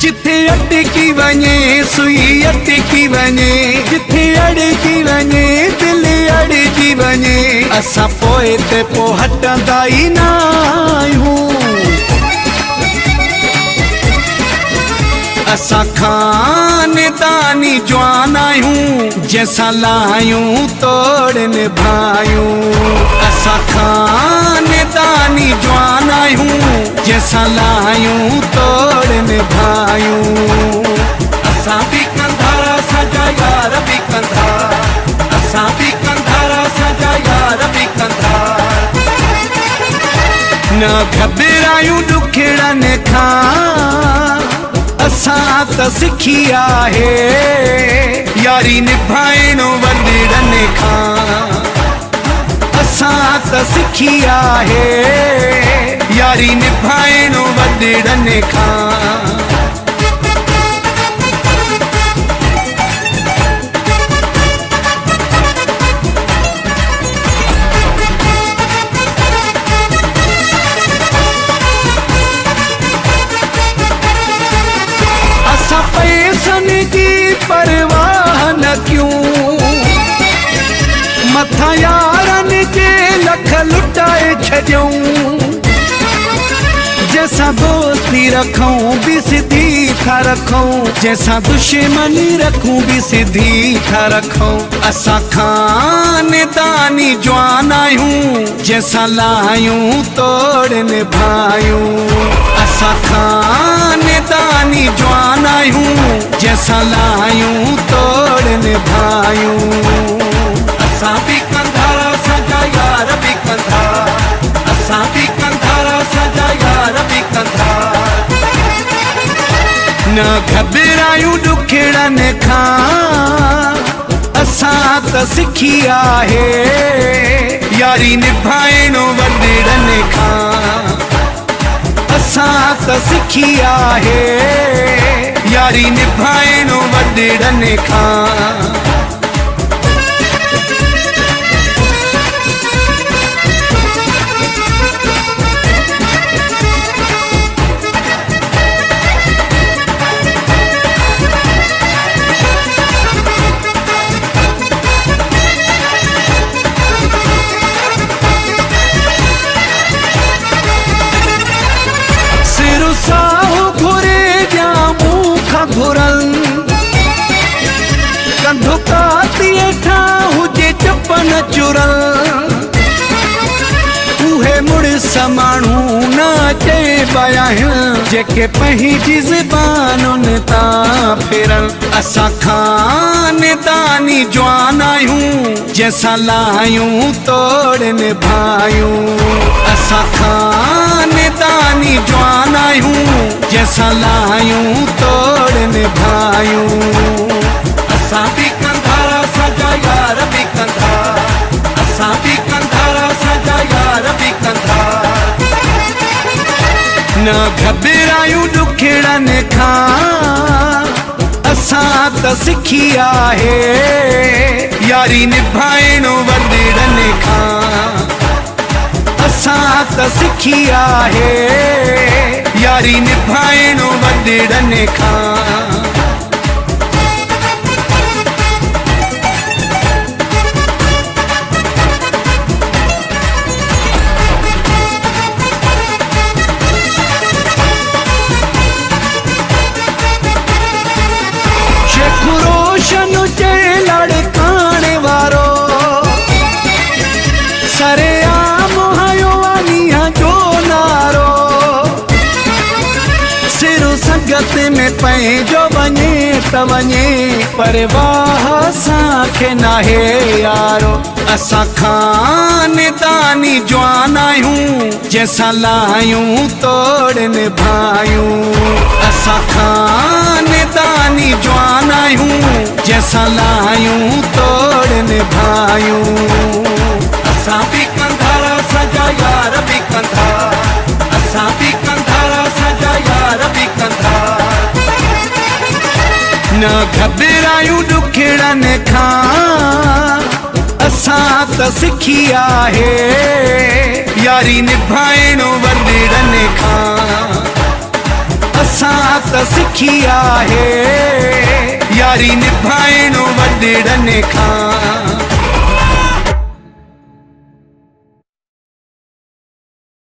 जिथे अटकी वञे सुई अटकी वञे, जिथे अड़की वञे दिल अड़की वञे, असां पोइ ते पोइ हटंदा ई न आहियूं। असां खानदानी जवान आहियूं, जंहिंसां लाहियूं तोड़ निभायूं। असां खानदानी जवान आहियूं, जंहिंसां लाहियूं तोड़ निभायूं। असां बि कंधारा असांजा यार बि कंधा, असां बि कंधारा असांजा यार बि कंधा। न घबरायूं ॾुखड़नि खां, असां त सिखी आहे यारी निभाइणो वॾड़नि खां। असां त सिखी आहे यारी निभाइणो वॾड़नि खां। पैसनि जी परवाह न क्यों, मथा यारनि जे लख लुटाए छॾियूं। जैसा दोस्ती रखूं भी सिधी था रखूं, जैसा दुश्मनी रखूं भी सिधी था रखूं। असां खानदानी जवान आहियूं, जैसा लाहियूं तोड़ निभायूं। असां खानदानी जवान आहियूं, जैसा लाहियूं तोड़ निभायूं। असां बि कंधारा असांजा यार बि कंधा, असां बि कंधारा असांजा यार बि कंधा। न घबरायूं ॾुखड़नि खां, असां त सिखी आहे यारी निभाइणो वॾड़नि खां। असां त सिखी आहे यारी निभाइणो वॾड़नि खां। कंधो काती हेठां हुजे चपन चुरल, उहे मुड़िस माण्हू न चइबा आहिनि, जेके पंहिंजी ज़बानुनि तां फिरल। असां खानदानी जवान आहियूं, जंहिंसां लाहियूं तोड़ निभायूं। असां खानदानी जवान आहियूं, जंहिंसां लाहियूं तोड़ निभायूं। असां बि कंधारा असांजा यार बि कंधा, असां बि कंधारा असांजा यार बि कंधा। न घबरायूं ॾुखड़नि खां, असां त सिखी आहे यारी निभाइणो वॾड़नि खां। असां त सिखी आहे यारी निभाइणो वॾड़नि खां। रोशन जे लड़काने वारो सरेआम हयो आनिया जो नारो। सिरो संगत में पंहिंजो वञे त वञे, परवाह असांखे नाहे यारो। असां खानदानी जवान आहियूं, जंहिंसां लाहियूं तोड़ निभायूं। असां खानदानी जवान आहियूं, जंहिंसां लाहियूं तोड़ निभायूं। असां बि कंधारा असांजा यार बि कंधा, असां बि कंधारा असांजा यार बि कंधा। न घबरायूं ॾुखड़नि खां, असां त सिखी आहे यारी निभाइणो वॾड़नि खां। असां त सिखी आहे यारी निभाइणो वॾड़नि खां।